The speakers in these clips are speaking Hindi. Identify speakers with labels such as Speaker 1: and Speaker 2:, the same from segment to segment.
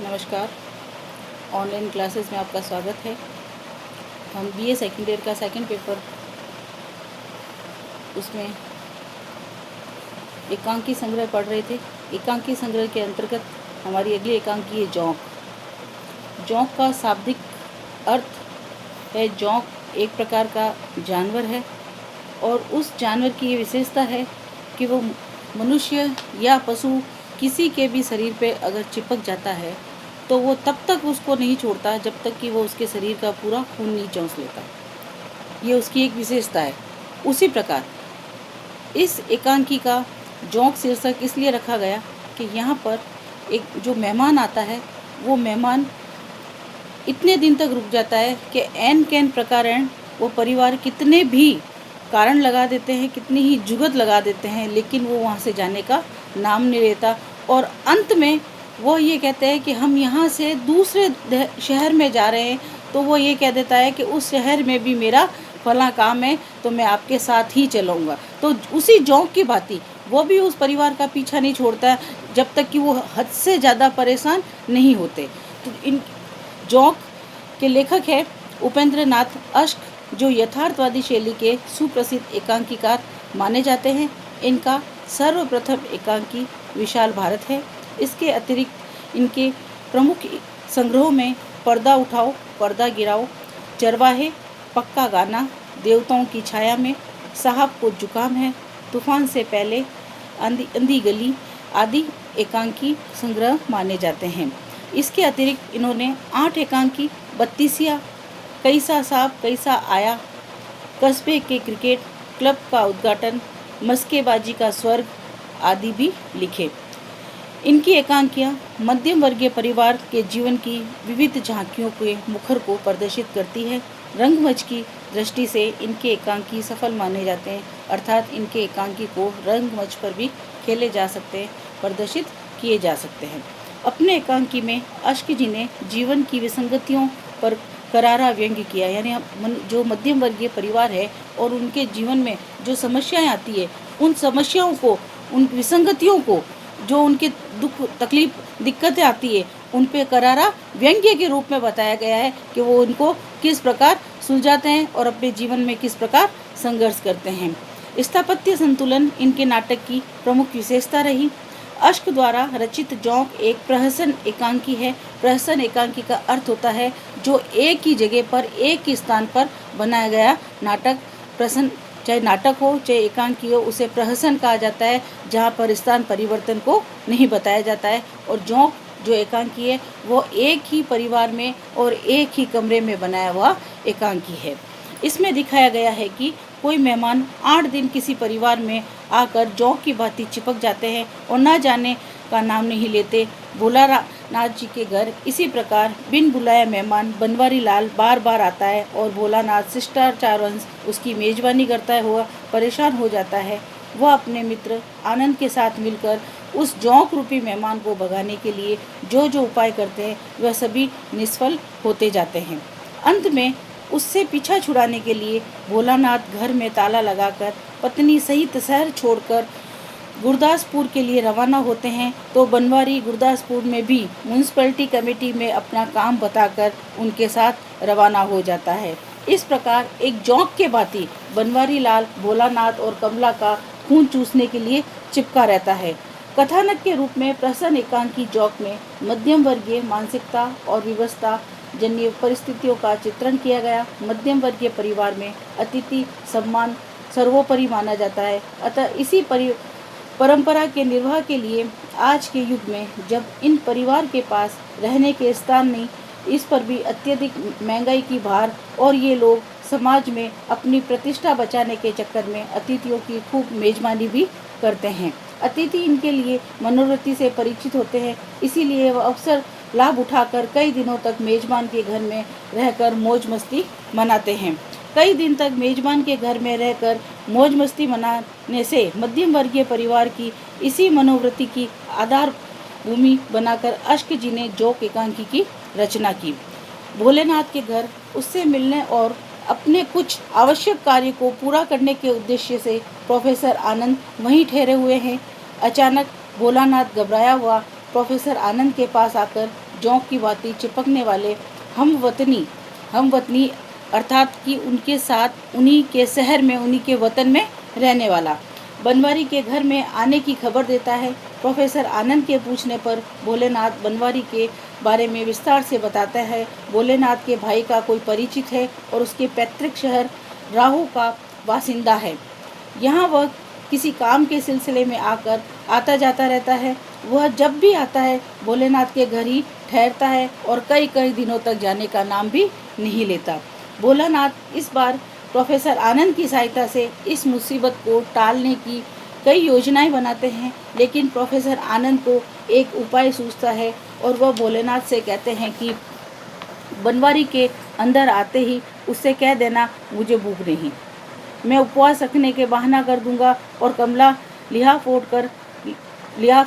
Speaker 1: नमस्कार। ऑनलाइन क्लासेस में आपका स्वागत है। हम बीए सेकेंड ईयर का सेकंड पेपर उसमें एकांकी संग्रह पढ़ रहे थे। एकांकी संग्रह के अंतर्गत हमारी अगली एकांकी है जोंक। जोंक का शाब्दिक अर्थ है जोंक एक प्रकार का जानवर है और उस जानवर की ये विशेषता है कि वो मनुष्य या पशु किसी के भी शरीर पे अगर चिपक जाता है तो वो तब तक उसको नहीं छोड़ता जब तक कि वो उसके शरीर का पूरा खून नहीं चूस लेता। ये उसकी एक विशेषता है। उसी प्रकार इस एकांकी का जोंक शीर्षक इसलिए रखा गया कि यहाँ पर एक जो मेहमान आता है वो मेहमान इतने दिन तक रुक जाता है कि एन कैन प्रकारण वो परिवार कितने भी कारण लगा देते हैं, कितनी ही जुगत लगा देते हैं, लेकिन वो वहाँ से जाने का नाम नहीं लेता। और अंत में वो ये कहते हैं कि हम यहाँ से दूसरे शहर में जा रहे हैं, तो वो ये कह देता है कि उस शहर में भी मेरा फला काम है तो मैं आपके साथ ही चलूँगा। तो उसी जोंक की भांति वो भी उस परिवार का पीछा नहीं छोड़ता जब तक कि वो हद से ज़्यादा परेशान नहीं होते। तो इन जोंक के लेखक है उपेंद्र नाथ अश्क, जो यथार्थवादी शैली के सुप्रसिद्ध एकांकीकार माने जाते हैं। इनका सर्वप्रथम एकांकी विशाल भारत है। इसके अतिरिक्त इनके प्रमुख संग्रहों में पर्दा उठाओ पर्दा गिराओ, चरवाहे, पक्का गाना, देवताओं की छाया में, साहब को जुकाम है, तूफान से पहले, अंधी गली आदि एकांकी संग्रह माने जाते हैं। इसके अतिरिक्त इन्होंने 8 एकांकी, 32 कैसा साहब कैसा आया, कस्बे के क्रिकेट क्लब का उद्घाटन, मस्केबाजी का स्वर्ग आदि भी लिखे। इनकी एकांकियाँ मध्यम वर्गीय परिवार के जीवन की विविध झांकियों के मुखर को प्रदर्शित करती है। रंगमंच की दृष्टि से इनके एकांकी सफल माने जाते हैं, अर्थात इनके एकांकी को रंगमंच पर भी खेले जा सकते हैं, प्रदर्शित किए जा सकते हैं। अपने एकांकी में अश्क जी ने जीवन की विसंगतियों पर करारा व्यंग्य किया, यानी जो मध्यम वर्गीय परिवार है और उनके जीवन में जो समस्याएं आती है, उन समस्याओं को, उन विसंगतियों को, जो उनके दुख तकलीफ दिक्कतें आती है, उन पे करारा व्यंग्य के रूप में बताया गया है कि वो उनको किस प्रकार सुलझाते हैं और अपने जीवन में किस प्रकार संघर्ष करते हैं। स्थापत्य संतुलन इनके नाटक की प्रमुख विशेषता रही। अश्क द्वारा रचित जोंक एक प्रहसन एकांकी है। प्रहसन एकांकी का अर्थ होता है जो एक ही जगह पर, एक ही स्थान पर बनाया गया नाटक। प्रहसन चाहे नाटक हो चाहे एकांकी हो, उसे प्रहसन कहा जाता है, जहाँ पर स्थान परिवर्तन को नहीं बताया जाता है। और जोंक जो एकांकी है वो एक ही परिवार में और एक ही कमरे में बनाया हुआ एकांकी है। इसमें दिखाया गया है कि कोई मेहमान 8 दिन किसी परिवार में आकर जोंक की भांति चिपक जाते हैं और ना जाने का नाम नहीं लेते। भोलानाथ जी के घर इसी प्रकार बिन बुलाया मेहमान बनवारी लाल बार बार आता है और भोलानाथ शिष्टाचारवंश उसकी मेजबानी करता हुआ परेशान हो जाता है। वह अपने मित्र आनंद के साथ मिलकर उस जोंक रूपी मेहमान को भगाने के लिए जो जो उपाय करते हैं वह सभी निष्फल होते जाते हैं। अंत में उससे पीछा छुड़ाने के लिए भोलानाथ घर में ताला लगाकर पत्नी सहित शहर छोड़कर गुरदासपुर के लिए रवाना होते हैं। तो बनवारी गुरदासपुर में भी म्यूनसिपैलिटी कमेटी में अपना काम बताकर उनके साथ रवाना हो जाता है। इस प्रकार एक जोंक के भांति बनवारी लाल भोलानाथ और कमला का खून चूसने के लिए चिपका रहता है। कथानक के रूप में प्रहसन एकांकी जोंक में मध्यम वर्गीय मानसिकता और विवस्था जन्य परिस्थितियों का चित्रण किया गया। मध्यम वर्गीय परिवार में अतिथि सम्मान सर्वोपरि माना जाता है। अतः इसी परंपरा के निर्वाह के लिए आज के युग में जब इन परिवार के पास रहने के स्थान नहीं, इस पर भी अत्यधिक महंगाई की भार और ये लोग समाज में अपनी प्रतिष्ठा बचाने के चक्कर में अतिथियों की खूब मेजबानी भी करते हैं। अतिथि इनके लिए मनोवृत्ति से परिचित होते हैं, इसीलिए वह अवसर लाभ उठाकर कई दिनों तक मेजबान के घर में रहकर मौज मस्ती मनाते हैं। कई दिन तक मेजबान के घर में रहकर मौज मस्ती मनाने से मध्यम वर्गीय परिवार की इसी मनोवृत्ति की आधार भूमि बनाकर अश्क जी ने जोंक एकांकी की रचना की। भोलेनाथ के घर उससे मिलने और अपने कुछ आवश्यक कार्य को पूरा करने के उद्देश्य से प्रोफेसर आनंद वहीं ठहरे हुए हैं। अचानक भोलानाथ घबराया हुआ प्रोफेसर आनंद के पास आकर जोंक की भांति चिपकने वाले हम वतनी अर्थात कि उनके साथ उन्हीं के शहर में उन्हीं के वतन में रहने वाला बनवारी के घर में आने की खबर देता है। प्रोफेसर आनंद के पूछने पर भोलेनाथ बनवारी के बारे में विस्तार से बताता है। भोलेनाथ के भाई का कोई परिचित है और उसके पैतृक शहर राहु का बासिंदा है। यहाँ वह किसी काम के सिलसिले में आकर आता जाता रहता है। वह जब भी आता है भोलेनाथ के घर ही ठहरता है और कई कई दिनों तक जाने का नाम भी नहीं लेता। भोलानाथ इस बार प्रोफेसर आनंद की सहायता से इस मुसीबत को टालने की कई योजनाएं बनाते हैं, लेकिन प्रोफेसर आनंद को एक उपाय सूझता है और वह भोलेनाथ से कहते हैं कि बनवारी के अंदर आते ही उससे कह देना मुझे भूख नहीं, मैं उपवास रखने के बहाना कर दूंगा। और कमला लिहाफ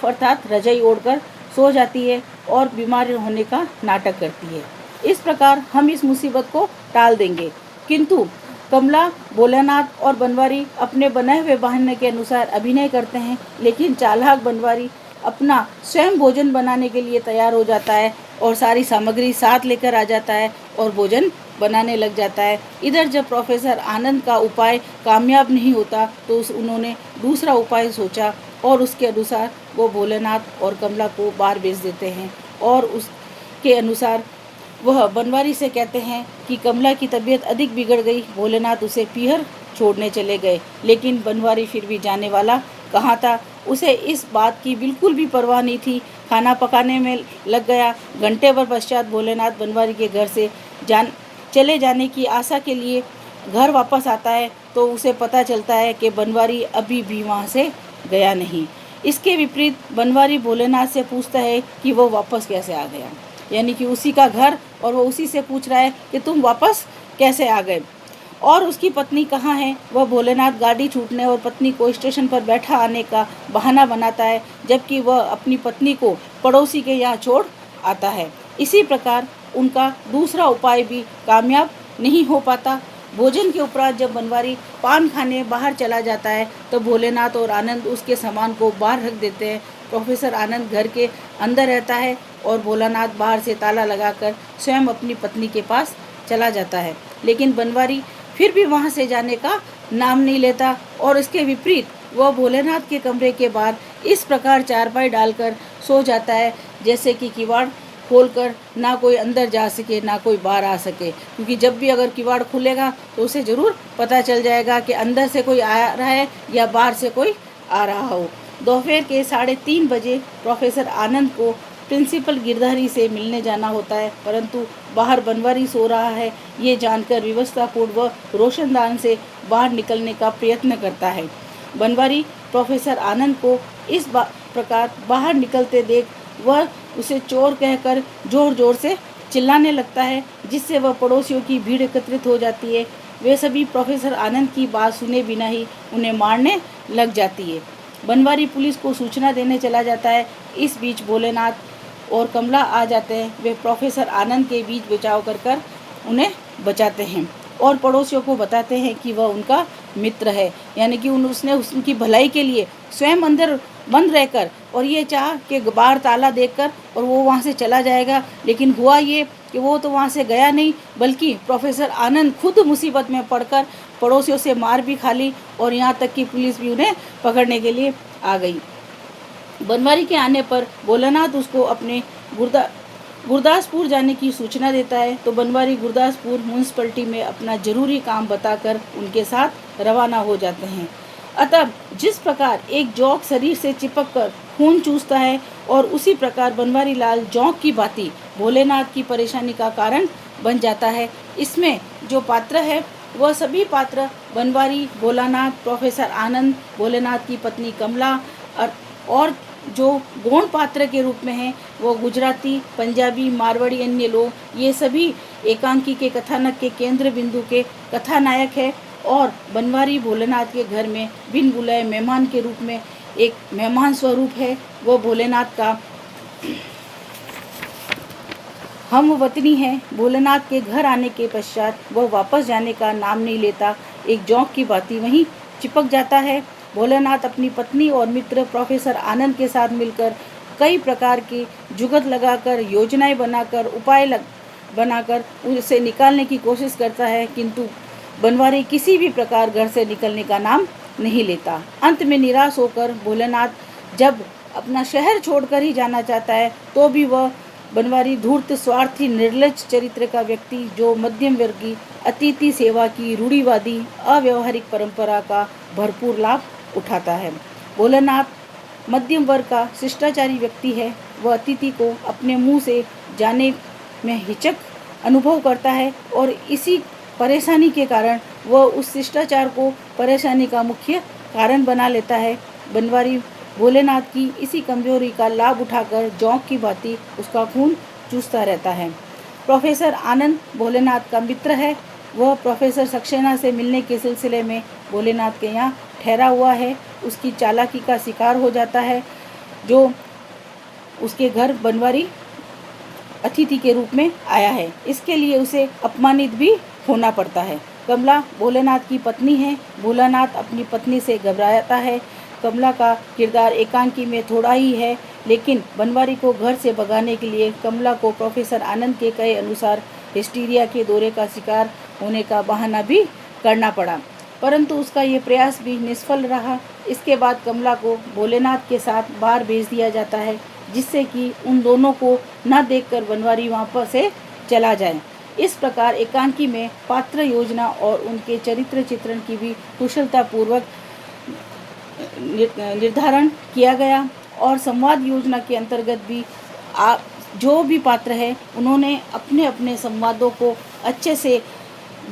Speaker 1: अर्थात रजाई ओढ़कर सो जाती है और बीमार होने का नाटक करती है। इस प्रकार हम इस मुसीबत को टाल देंगे। किंतु कमला, भोलेनाथ और बनवारी अपने बनाए हुए बहाने के अनुसार अभिनय करते हैं, लेकिन चालाक बनवारी अपना स्वयं भोजन बनाने के लिए तैयार हो जाता है और सारी सामग्री साथ लेकर आ जाता है और भोजन बनाने लग जाता है। इधर जब प्रोफेसर आनंद का उपाय कामयाब नहीं होता तो उन्होंने दूसरा उपाय सोचा और उसके अनुसार वो भोलेनाथ और कमला को बाहर भेज देते हैं और उसके अनुसार वह बनवारी से कहते हैं कि कमला की तबीयत अधिक बिगड़ गई। भोलेनाथ उसे पीहर छोड़ने चले गए, लेकिन बनवारी फिर भी जाने वाला कहाँ था। उसे इस बात की बिल्कुल भी परवाह नहीं थी। खाना पकाने में लग गया। घंटे भर पश्चात भोलेनाथ बनवारी के घर से चले जाने की आशा के लिए घर वापस आता है तो उसे पता चलता है कि बनवारी अभी भी वहाँ से गया नहीं। इसके विपरीत बनवारी भोलेनाथ से पूछता है कि वो वापस कैसे आ गया, यानी कि उसी का घर, और वो उसी से पूछ रहा है कि तुम वापस कैसे आ गए और उसकी पत्नी कहाँ है। वह भोलेनाथ गाड़ी छूटने और पत्नी को स्टेशन पर बैठा आने का बहाना बनाता है, जबकि वह अपनी पत्नी को पड़ोसी के यहाँ छोड़ आता है। इसी प्रकार उनका दूसरा उपाय भी कामयाब नहीं हो पाता। भोजन के उपरांत जब बनवारी पान खाने बाहर चला जाता है तो भोलेनाथ और आनंद उसके सामान को बाहर रख देते हैं। प्रोफेसर आनंद घर के अंदर रहता है और भोलानाथ बाहर से ताला लगाकर स्वयं अपनी पत्नी के पास चला जाता है, लेकिन बनवारी फिर भी वहां से जाने का नाम नहीं लेता और इसके विपरीत वह भोलेनाथ के कमरे के बाहर इस प्रकार चारपाई डालकर सो जाता है जैसे कि किवाड़ खोलकर ना कोई अंदर जा सके ना कोई बाहर आ सके, क्योंकि जब भी अगर किवाड़ खुलेगा तो उसे ज़रूर पता चल जाएगा कि अंदर से कोई आ रहा है या बाहर से कोई आ रहा हो। दोपहर के 3:30 बजे प्रोफेसर आनंद को प्रिंसिपल गिरधारी से मिलने जाना होता है, परंतु बाहर बनवारी सो रहा है ये जानकर व्यवस्थापूर्वक रोशनदान से बाहर निकलने का प्रयत्न करता है। बनवारी प्रोफेसर आनंद को इस प्रकार बाहर निकलते देख वह उसे चोर कहकर जोर जोर से चिल्लाने लगता है, जिससे वह पड़ोसियों की भीड़ एकत्रित हो जाती है। वे सभी प्रोफेसर आनंद की बात सुने बिना ही उन्हें मारने लग जाती है। बनवारी पुलिस को सूचना देने चला जाता है। इस बीच भोलेनाथ और कमला आ जाते हैं। वे प्रोफेसर आनंद के बीच बचाव कर उन्हें बचाते हैं और पड़ोसियों को बताते हैं कि वह उनका मित्र है, यानी कि उसने उनकी भलाई के लिए स्वयं अंदर बंद रहकर और ये चाह कि बाहर ताला देखकर और वो वहाँ से चला जाएगा, लेकिन हुआ ये कि वो तो वहाँ से गया नहीं, बल्कि प्रोफेसर आनंद खुद मुसीबत में पड़कर पड़ोसियों से मार भी खा ली और यहाँ तक कि पुलिस भी उन्हें पकड़ने के लिए आ गई। बनवारी के आने पर भोलेनाथ उसको अपने गुरदासपुर जाने की सूचना देता है, तो बनवारी गुरदासपुर म्यूनसिपलिटी में अपना जरूरी काम बताकर उनके साथ रवाना हो जाते हैं। अतः जिस प्रकार एक जोंक शरीर से चिपककर खून चूसता है और उसी प्रकार बनवारी लाल जोंक की भांति भोलेनाथ की परेशानी का कारण बन जाता है। इसमें जो पात्र है वह सभी पात्र बनवारी, भोलानाथ, प्रोफेसर आनंद, भोलेनाथ की पत्नी कमला और जो गौण पात्र के रूप में हैं वो गुजराती, पंजाबी, मारवाड़ी, अन्य लोग, ये सभी एकांकी के कथानक के केंद्र बिंदु के कथानायक है। और बनवारी भोलेनाथ के घर में बिन बुलाए मेहमान के रूप में एक मेहमान स्वरूप है। वो भोलेनाथ का हम वतनी है। भोलेनाथ के घर आने के पश्चात वह वापस जाने का नाम नहीं लेता, एक जोंक की भांति वहीं चिपक जाता है। भोलेनाथ अपनी पत्नी और मित्र प्रोफेसर आनंद के साथ मिलकर कई प्रकार के जुगत लगाकर, योजनाएं बनाकर, बनाकर उसे निकालने की कोशिश करता है, किंतु बनवारी किसी भी प्रकार घर से निकलने का नाम नहीं लेता। अंत में निराश होकर भोलेनाथ जब अपना शहर छोड़कर ही जाना चाहता है, तो भी वह बनवारी धूर्त, स्वार्थी, निर्लज चरित्र का व्यक्ति, जो मध्यम वर्गीय अतिथि सेवा की रूढ़िवादी अव्यवहारिक परंपरा का भरपूर लाभ उठाता है। भोलेनाथ मध्यम वर्ग का शिष्टाचारी व्यक्ति है। वह अतिथि को अपने मुंह से जाने में हिचक अनुभव करता है और इसी परेशानी के कारण वह उस शिष्टाचार को परेशानी का मुख्य कारण बना लेता है। बनवारी भोलेनाथ की इसी कमजोरी का लाभ उठाकर जोंक की भांति उसका खून चूसता रहता है। प्रोफेसर आनंद भोलेनाथ का मित्र है। वह प्रोफेसर सक्सेना से मिलने के सिलसिले में भोलेनाथ के यहाँ ठहरा हुआ है। उसकी चालाकी का शिकार हो जाता है, जो उसके घर बनवारी अतिथि के रूप में आया है। इसके लिए उसे अपमानित भी होना पड़ता है। कमला भोलेनाथ की पत्नी है। भोलेनाथ अपनी पत्नी से घबराता है। कमला का किरदार एकांकी में थोड़ा ही है, लेकिन बनवारी को घर से भगाने के लिए कमला को प्रोफेसर आनंद के कहे अनुसार हिस्टीरिया के दौरे का शिकार होने का बहाना भी करना पड़ा, परंतु उसका ये प्रयास भी निष्फल रहा। इसके बाद कमला को भोलेनाथ के साथ बाहर भेज दिया जाता है, जिससे कि उन दोनों को न देखकर बनवारी वहाँ से चला जाए। इस प्रकार एकांकी में पात्र योजना और उनके चरित्र चित्रण की भी कुशलतापूर्वक निर्धारण किया गया और संवाद योजना के अंतर्गत भी जो भी पात्र है उन्होंने अपने अपने संवादों को अच्छे से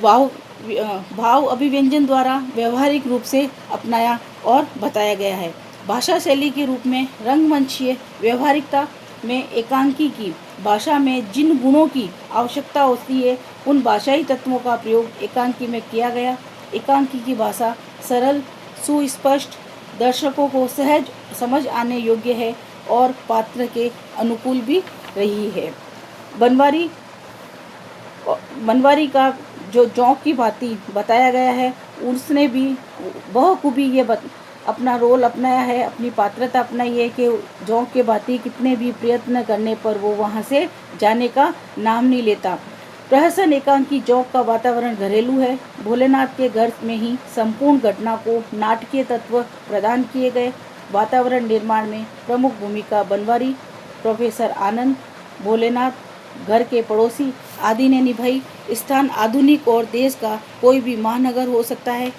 Speaker 1: भाव अभिव्यंजन द्वारा व्यवहारिक रूप से अपनाया और बताया गया है। भाषा शैली के रूप में रंगमंचीय व्यवहारिकता में एकांकी की भाषा में जिन गुणों की आवश्यकता होती है, उन भाषाई तत्वों का प्रयोग एकांकी में किया गया। एकांकी की भाषा सरल, सुस्पष्ट, दर्शकों को सहज समझ आने योग्य है और पात्र के अनुकूल भी रही है। बनवारी का जो जोंक की भांति बताया गया है, उसने भी बखूबी ये अपना रोल अपनाया है, अपनी पात्रता अपनाई है कि जोंक के भांति कितने भी प्रयत्न करने पर वो वहाँ से जाने का नाम नहीं लेता। प्रहसन एकांकी जोंक का वातावरण घरेलू है। भोलेनाथ के घर में ही संपूर्ण घटना को नाटकीय तत्व प्रदान किए गए। वातावरण निर्माण में प्रमुख भूमिका बनवारी, प्रोफेसर आनंद, भोलेनाथ, घर के पड़ोसी आदि ने निभाई। स्थान आधुनिक और देश का कोई भी महानगर हो सकता है।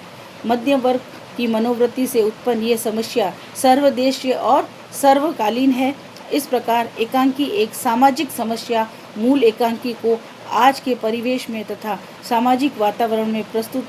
Speaker 1: मध्यम वर्ग की मनोवृत्ति से उत्पन्न ये समस्या सर्वदेशीय और सर्वकालीन है। इस प्रकार एकांकी एक सामाजिक समस्या मूल एकांकी को आज के परिवेश में तथा सामाजिक वातावरण में प्रस्तुत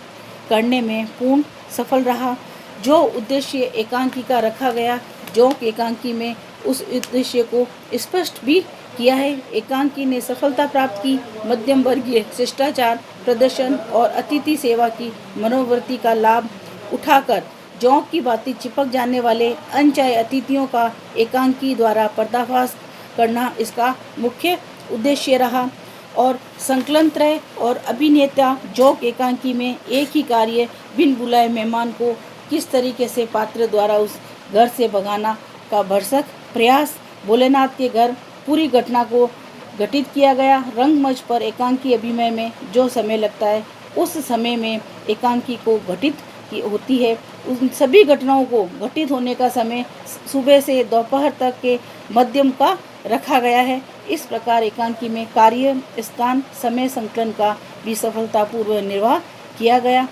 Speaker 1: करने में पूर्ण सफल रहा। जो उद्देश्य एकांकी का रखा गया, जोंक एकांकी में उस उद्देश्य को स्पष्ट भी किया है। एकांकी ने सफलता प्राप्त की। मध्यम वर्गीय शिष्टाचार प्रदर्शन और अतिथि सेवा की मनोवृत्ति का लाभ उठाकर जोंक की भांति चिपक जाने वाले अनचाहे अतिथियों का एकांकी द्वारा पर्दाफाश करना इसका मुख्य उद्देश्य रहा। और संकलन त्रय और अभिनेता जोंक एकांकी में एक ही कार्य बिन बुलाए मेहमान को किस तरीके से पात्र द्वारा उस घर से भगाना का भरसक प्रयास। भोलेनाथ के घर पूरी घटना को घटित किया गया। रंगमंच पर एकांकी अभिनय में जो समय लगता है, उस समय में एकांकी को घटित होती है। उन सभी घटनाओं को घटित होने का समय सुबह से दोपहर तक के मध्यम का रखा गया है। इस प्रकार एकांकी में कार्य, स्थान, समय संकलन का भी सफलतापूर्वक निर्वाह किया गया।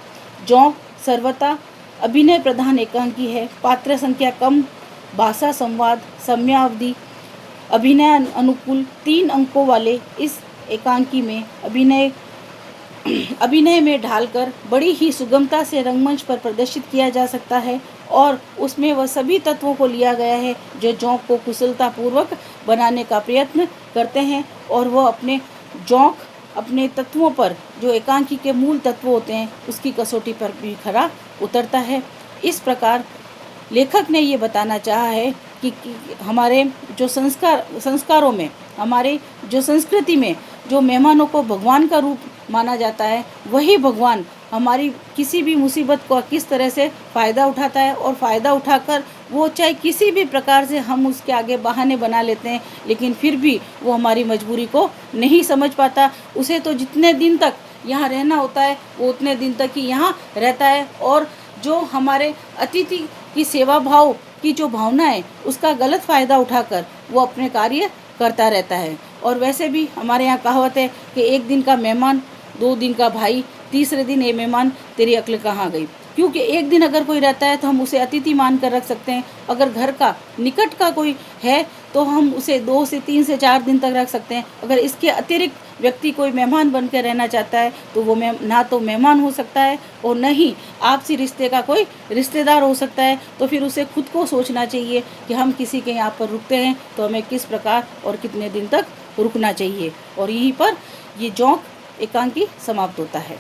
Speaker 1: जोंक सर्वथा अभिनय प्रधान एकांकी है। पात्र संख्या कम, भाषा, संवाद, समयावधि, अभिनय अनुकूल 3 अंकों वाले इस एकांकी में अभिनय में ढालकर बड़ी ही सुगमता से रंगमंच पर प्रदर्शित किया जा सकता है और उसमें वह सभी तत्वों को लिया गया है जो जोंक को कुशलतापूर्वक बनाने का प्रयत्न करते हैं और वह अपने तत्वों पर, जो एकांकी के मूल तत्व होते हैं, उसकी कसौटी पर भी खरा उतरता है। इस प्रकार लेखक ने ये बताना चाहा है कि हमारे जो संस्कारों में, हमारे जो संस्कृति में जो मेहमानों को भगवान का रूप माना जाता है, वही भगवान हमारी किसी भी मुसीबत को किस तरह से फ़ायदा उठाता है और फ़ायदा उठाकर वो चाहे किसी भी प्रकार से हम उसके आगे बहाने बना लेते हैं, लेकिन फिर भी वो हमारी मजबूरी को नहीं समझ पाता। उसे तो जितने दिन तक यहाँ रहना होता है वो उतने दिन तक ही यहाँ रहता है, और जो हमारे अतिथि की सेवा भाव की जो भावना है उसका गलत फ़ायदा उठाकर वो अपने कार्य करता रहता है। और वैसे भी हमारे यहाँ कहावत है कि एक दिन का मेहमान 2 दिन का भाई, तीसरे दिन ये मेहमान तेरी अक्ल कहाँ गई। क्योंकि एक दिन अगर कोई रहता है तो हम उसे अतिथि मान कर रख सकते हैं। अगर घर का निकट का कोई है तो हम उसे 2 से 3 से 4 दिन तक रख सकते हैं। अगर इसके अतिरिक्त व्यक्ति कोई मेहमान बन कर रहना चाहता है तो वो ना तो मेहमान हो सकता है और न ही आपसी रिश्ते का कोई रिश्तेदार हो सकता है। तो फिर उसे खुद को सोचना चाहिए कि हम किसी के यहाँ पर रुकते हैं तो हमें किस प्रकार और कितने दिन तक रुकना चाहिए। और यहीं पर ये जोंक एकांकी समाप्त होता है।